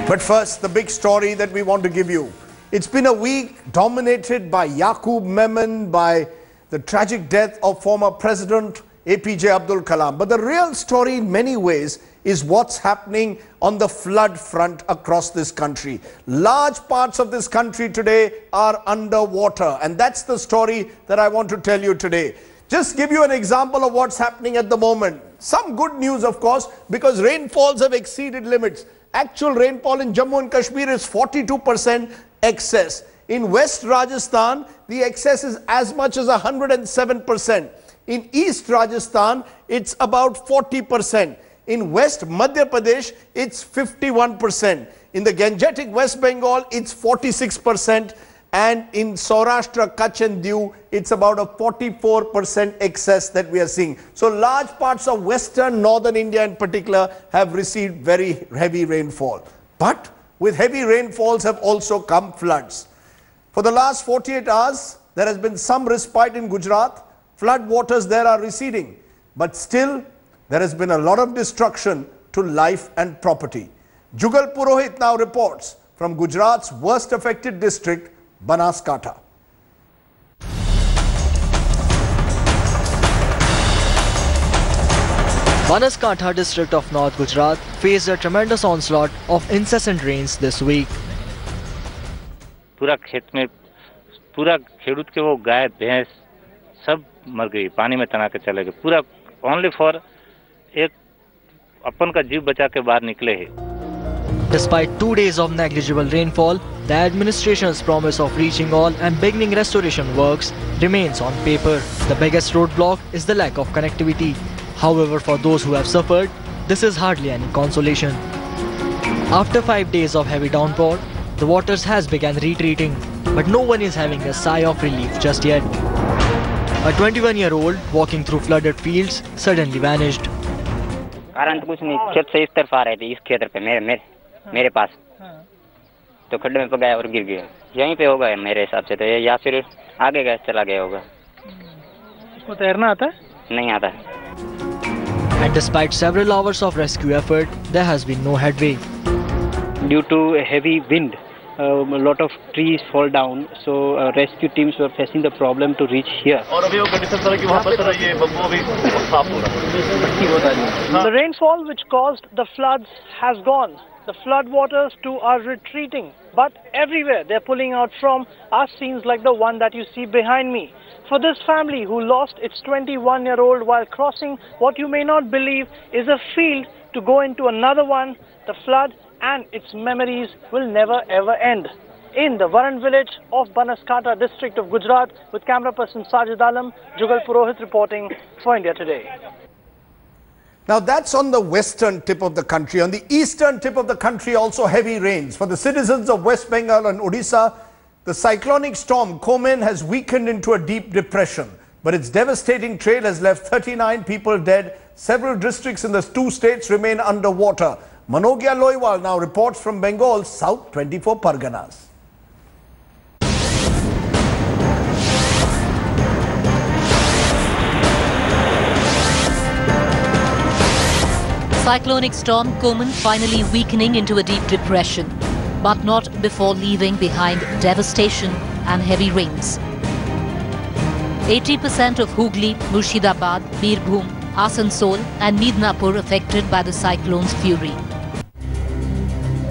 But first, the big story that we want to give you. It's been a week dominated by Yaqub Memon, by the tragic death of former President APJ Abdul Kalam. But the real story in many ways is what's happening on the flood front across this country. Large parts of this country today are underwater, and that's the story that I want to tell you today. Just give you an example of what's happening at the moment. Some good news, of course, because rainfalls have exceeded limits. Actual rainfall in Jammu and Kashmir is 42% excess. In West Rajasthan, the excess is as much as 107%. In East Rajasthan, it's about 40%. In West Madhya Pradesh, it's 51%. In the Gangetic West Bengal, it's 46%. And in Saurashtra, Kutch and Diu, it's about a 44% excess that we are seeing. So large parts of western, northern India in particular have received very heavy rainfall. But with heavy rainfalls have also come floods. For the last 48 hours, there has been some respite in Gujarat. Flood waters there are receding. But still, there has been a lot of destruction to life and property. Jugal Purohit now reports from Gujarat's worst affected district, Banaskantha. Banaskantha district of North Gujarat faced a tremendous onslaught of incessant rains this week. पूरा खेत में पूरा खेडूत के वो गाय भैंस सब मर गई, पानी में तना के चले गए, पूरा ओनली फॉर एक अपन का जीव बचा के बाहर निकले हैं. Despite 2 days of negligible rainfall, the administration's promise of reaching all and beginning restoration works remains on paper. The biggest roadblock is the lack of connectivity. However, for those who have suffered, this is hardly any consolation. After 5 days of heavy downpour, the waters has begun retreating, but no one is having a sigh of relief just yet. A 21-year-old walking through flooded fields suddenly vanished. कारण तो कुछ नहीं, खेत से इस तरफ आ रहे थे, इस खेत पे मेरे पास तो खड्डे में गया और गिर गया. यहीं पे होगा मेरे हिसाब से तो, या फिर आगे गया चला गया होगा. इसको तैरना आता है? नहीं आता. And despite several hours of rescue effort, there has been no headway. Due to a heavy wind, a lot of trees fall down, so rescue teams were facing the problem to reach here. The rainfall which caused the floods has gone. The flood waters too are retreating, but everywhere they're pulling out from are scenes like the one that you see behind me. For this family who lost its 21-year-old while crossing what you may not believe is a field to go into another one, the flood and its memories will never ever end. In the Varan village of Banaskantha district of Gujarat, with camera person Sajid Alam, Jugal Purohit reporting for India Today. Now that's on the western tip of the country. On the eastern tip of the country, also heavy rains. For the citizens of West Bengal and Odisha, the cyclonic storm Komen has weakened into a deep depression. But its devastating trail has left 39 people dead. Several districts in the two states remain underwater. Manogya Loiwal now reports from Bengal's South 24 Parganas. Cyclonic storm Komen finally weakening into a deep depression, but not before leaving behind devastation and heavy rains. 80% of Hooghly, Murshidabad, Birbhum, Asansol and Midnapur affected by the cyclone's fury.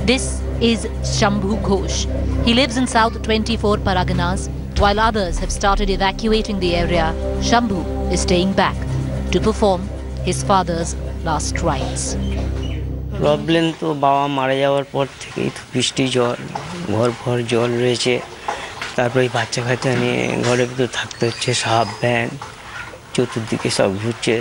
This is Shambhu Ghosh. He lives in South 24 Paraganas. While others have started evacuating the area, Shambhu is staying back to perform his father's last rites. Problem তো বাবা মারা যাওয়ার পর থেকেই তো বৃষ্টি জল ঘর ভর জল রয়েছে, তারপরে বাচ্চা কাচ্চা নিয়ে ঘরের ভিতর থাকতে হচ্ছে, সাপ ব্যাঙ চতুর্দিকে সব ঘুরছে.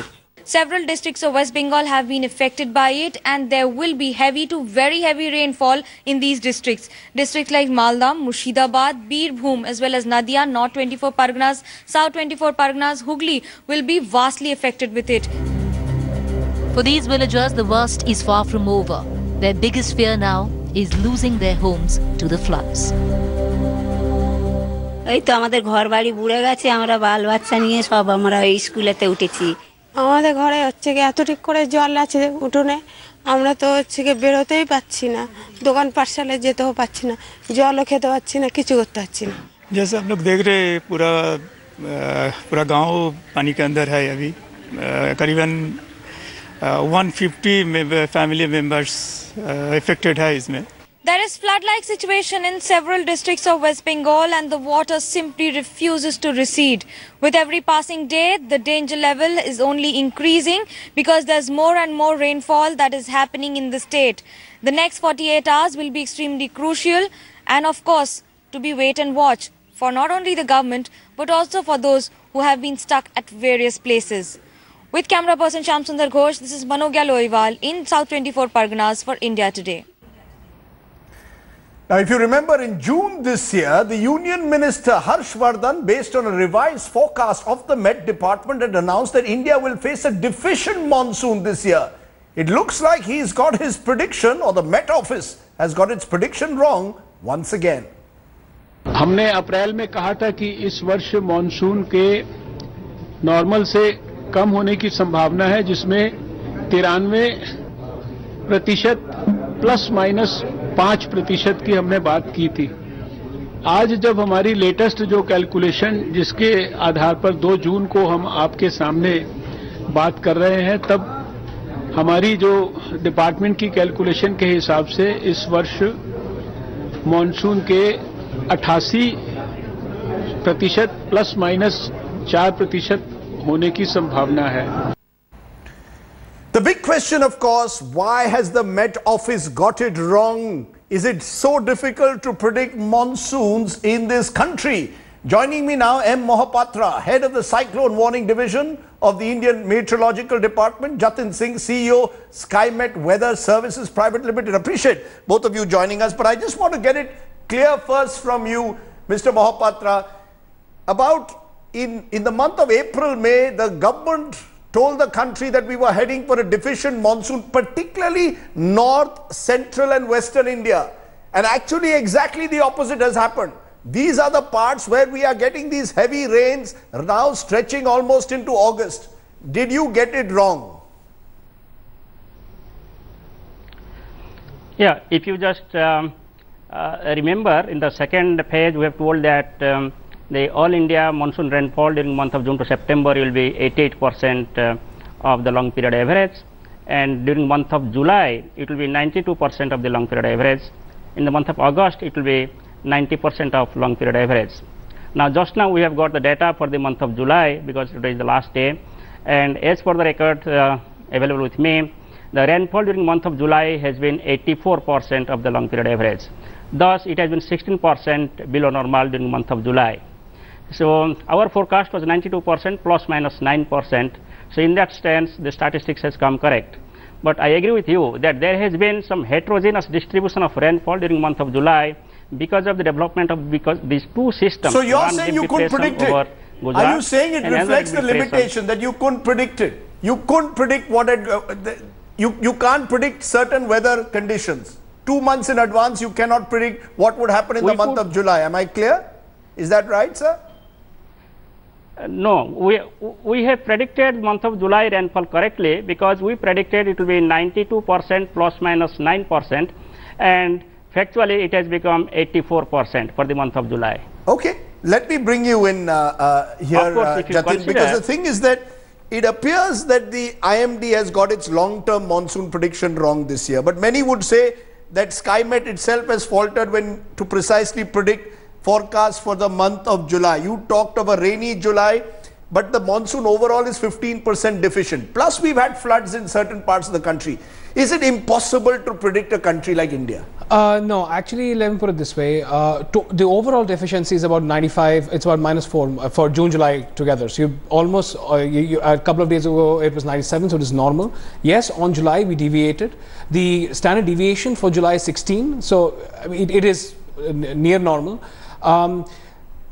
Several districts of West Bengal have been affected by it, and there will be heavy to very heavy rainfall in these districts. Districts like Malda, Murshidabad, Birbhum as well as Nadia, North 24 Parganas, South 24 Parganas, Hooghly will be vastly affected with it. For these villagers, the worst is far from over. Their biggest fear now is losing their homes to the floods. এই তো আমাদের ঘর বাড়ি বুড়ে গেছে, আমরা বাল বাচ্চা নিয়ে সব আমরা স্কুলেতে উঠেছি। আমাদের ঘরে হচ্ছে কি এতটুক করে জল আছে উঠোনে, আমরা তো হচ্ছে কি বেরোতেই পাচ্ছি না, দোকান পাঠশালায় যেতেও পাচ্ছি না, জলও খেতে পাচ্ছি না, কিছু করতে পারছি না। जैसे आप लोग देख रहे हैं पूरा गांव पानी के अंदर है अभी। करीबन 150 फैमिली मेंबर्स इफेक्टेड है इसमें। There is flood-like situation in several districts of West Bengal and the water simply refuses to recede. With every passing day, the danger level is only increasing because there's more and more rainfall that is happening in the state. The next 48 hours will be extremely crucial and of course to be wait and watch for not only the government but also for those who have been stuck at various places. With camera person Shyam Sundar Ghosh, this is Manogya Loiwal in South 24 Parganas for India Today. Now, if you remember, in June this year, the Union Minister Harsh Vardhan, based on a revised forecast of the Met Department, had announced that India will face a deficient monsoon this year. It looks like he's got his prediction, or the Met Office has got its prediction wrong once again. हमने अप्रैल में कहा था कि इस वर्ष monsoon के normal से कम होने की संभावना है, जिसमें 93% ±5% की हमने बात की थी। आज जब हमारी लेटेस्ट जो कैलकुलेशन, जिसके आधार पर 2 जून को हम आपके सामने बात कर रहे हैं, तब हमारी जो डिपार्टमेंट की कैलकुलेशन के हिसाब से इस वर्ष मॉनसून के 88% ±4% होने की संभावना है। The big question, of course, why has the Met Office got it wrong? Is it so difficult to predict monsoons in this country? Joining me now, M. Mohapatra, head of the Cyclone Warning Division of the Indian Meteorological Department, Jatin Singh, CEO, SkyMet Weather Services Private Limited. Appreciate both of you joining us, but I just want to get it clear first from you, Mr. Mohapatra, about in the month of April, May, the government told the country that we were heading for a deficient monsoon, particularly north, central and western India. And actually exactly the opposite has happened. These are the parts where we are getting these heavy rains now stretching almost into August. Did you get it wrong? Yeah, if you just remember, in the second page we have told that the all India monsoon rainfall during month of June to September will be 88% of the long period average, and during month of July it will be 92% of the long period average. In the month of August it will be 90% of long period average. Now just now we have got the data for the month of July because today is the last day, and as per the record available with me, the rainfall during month of July has been 84% of the long period average. Thus it has been 16% below normal during month of July. So our forecast was 92% ±9%. So in that sense the statistics has come correct. But I agree with you that there has been some heterogeneous distribution of rainfall during month of July because of the development of these two systems. So you're saying you couldn't predict it? Are you saying it reflects the limitation that you couldn't predict it? You couldn't predict what you can't predict certain weather conditions. 2 months in advance you cannot predict what would happen in the month of July. Am I clear? Is that right, sir? No, we have predicted month of July rainfall correctly because we predicted it will be 92% ±9%, and factually it has become 84% for the month of July. Okay, let me bring you in here, Jatin, because the thing is that it appears that the IMD has got its long-term monsoon prediction wrong this year, but many would say that SkyMet itself has faltered when to precisely predict forecast for the month of July. You talked of a rainy July, but the monsoon overall is 15% deficient. Plus we've had floods in certain parts of the country. Is it impossible to predict a country like India? No, actually, let me put it this way. The overall deficiency is about 95, it's about -4 for June, July together. So you almost, a couple of days ago it was 97, so it is normal. Yes, on July we deviated. The standard deviation for July is 16, so it is near normal.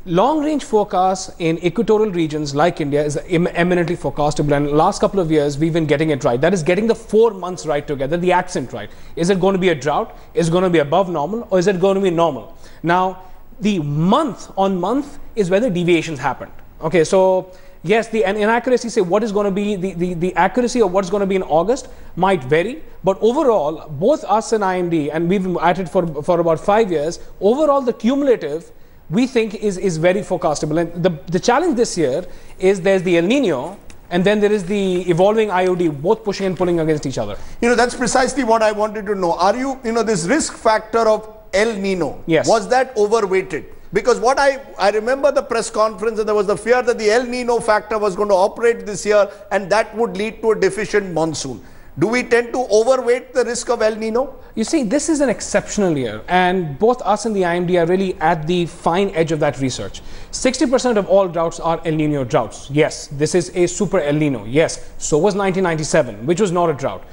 Long range forecasts in equatorial regions like India is eminently forecastable, and last couple of years we've been getting it right. That is getting the 4 months right together, the accent right. Is it going to be a drought? Is it going to be above normal, or is it going to be normal? Now the month on month is where the deviations happened. Okay, so yes, the inaccuracy, say what is going to be the accuracy of what's going to be in August might vary, but overall, both us and IMD, and we've been at it for about 5 years, overall the cumulative we think is very forecastable. And the challenge this year is there's the El Nino, and then there is the evolving IOD, both pushing and pulling against each other. That's precisely what I wanted to know. Are you, this risk factor of El Nino, yes, was that overweighted? Because what I remember the press conference, and there was the fear that the El Nino factor was going to operate this year and that would lead to a deficient monsoon. Do we tend to overweight the risk of El Nino? You see, this is an exceptional year, and both us and the IMD are really at the fine edge of that research. 60% of all droughts are El Nino droughts. Yes, this is a super El Nino. Yes, so was 1997, which was not a drought.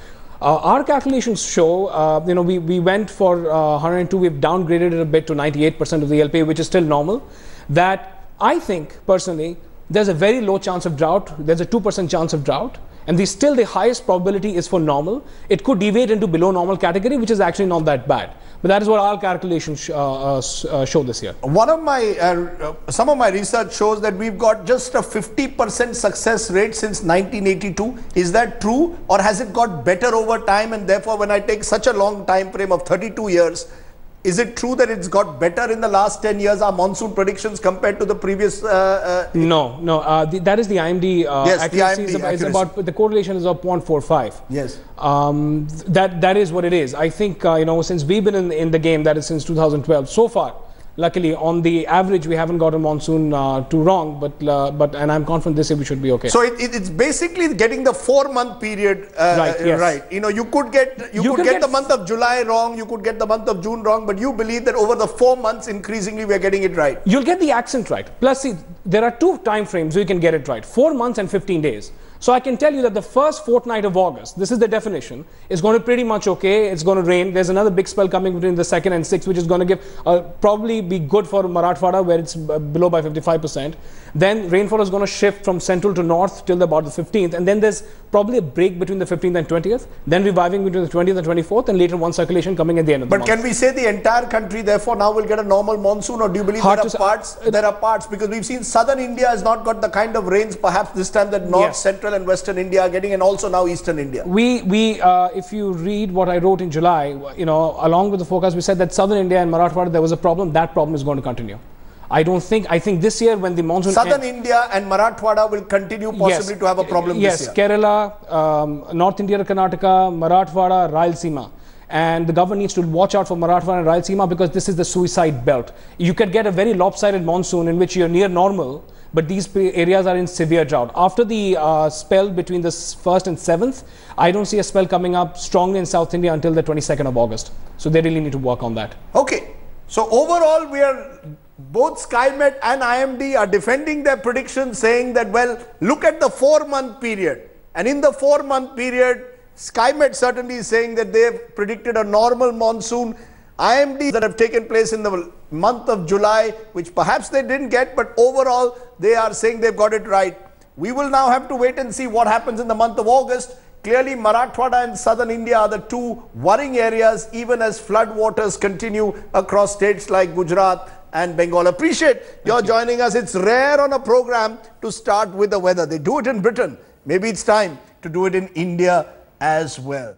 Our calculations show, we went for 102, we've downgraded it a bit to 98% of the LPA, which is still normal. That I think, personally, there's a very low chance of drought. There's a 2% chance of drought. And still the highest probability is for normal. It could deviate into below normal category, which is actually not that bad. But that is what our calculations show this year. Some of my research shows that we've got just a 50% success rate since 1982. Is that true, or has it got better over time? And therefore, when I take such a long time frame of 32 years, is it true that it's got better in the last 10 years, our monsoon predictions compared to the previous? No. That is the IMD. Yes, accuracy. the IMD it's about, the correlation is of 0.45. Yes. That is what it is. I think, since we've been in the game, that is since 2012, so far, luckily, on the average, we haven't got a monsoon too wrong, and I'm confident this year we should be okay. So it's basically getting the 4-month period right. Yes. Right. You could get the month of July wrong, you could get the month of June wrong, but you believe that over the 4 months, increasingly, we're getting it right. You'll get the accent right. Plus, see, there are 2 time frames where you can get it right: 4 months and 15 days. So I can tell you that the first fortnight of August, this is the definition, is going to pretty much okay. It's going to rain. There's another big spell coming between the 2nd and 6th, which is going to probably be good for Marathwada, where it's below by 55%. Then rainfall is going to shift from central to north till about the 15th. And then there's probably a break between the 15th and 20th. Then reviving between the 20th and 24th, and later one circulation coming at the end of the month. But can we say the entire country, therefore, now will get a normal monsoon, or do you believe there are parts? Because we've seen southern India has not got the kind of rains, perhaps this time, that north, central and western India are getting, and also now eastern India. If you read what I wrote in July, along with the forecast, we said that southern India and Marathwada, there was a problem. That problem is going to continue. I think this year, when the monsoon southern India and Marathwada will continue possibly to have a problem this year. Kerala, North India, Karnataka, Marathwada, Rayalaseema. And the government needs to watch out for Marathwada and Rayalaseema, because this is the suicide belt. You could get a very lopsided monsoon in which you're near normal, but these areas are in severe drought. After the spell between the 1st and 7th, I don't see a spell coming up strongly in South India until the 22nd of August. So they really need to work on that. Okay. So overall, both SkyMet and IMD are defending their predictions, saying that, well, look at the 4-month period. And in the 4-month period, SkyMet certainly is saying that they've predicted a normal monsoon. IMD that have taken place in the month of July, which perhaps they didn't get, but overall they are saying they've got it right. We will now have to wait and see what happens in the month of August. Clearly, Marathwada and southern India are the 2 worrying areas, even as flood waters continue across states like Gujarat and Bengal. Appreciate your joining us. It's rare on a program to start with the weather. They do it in Britain. Maybe it's time to do it in India as well.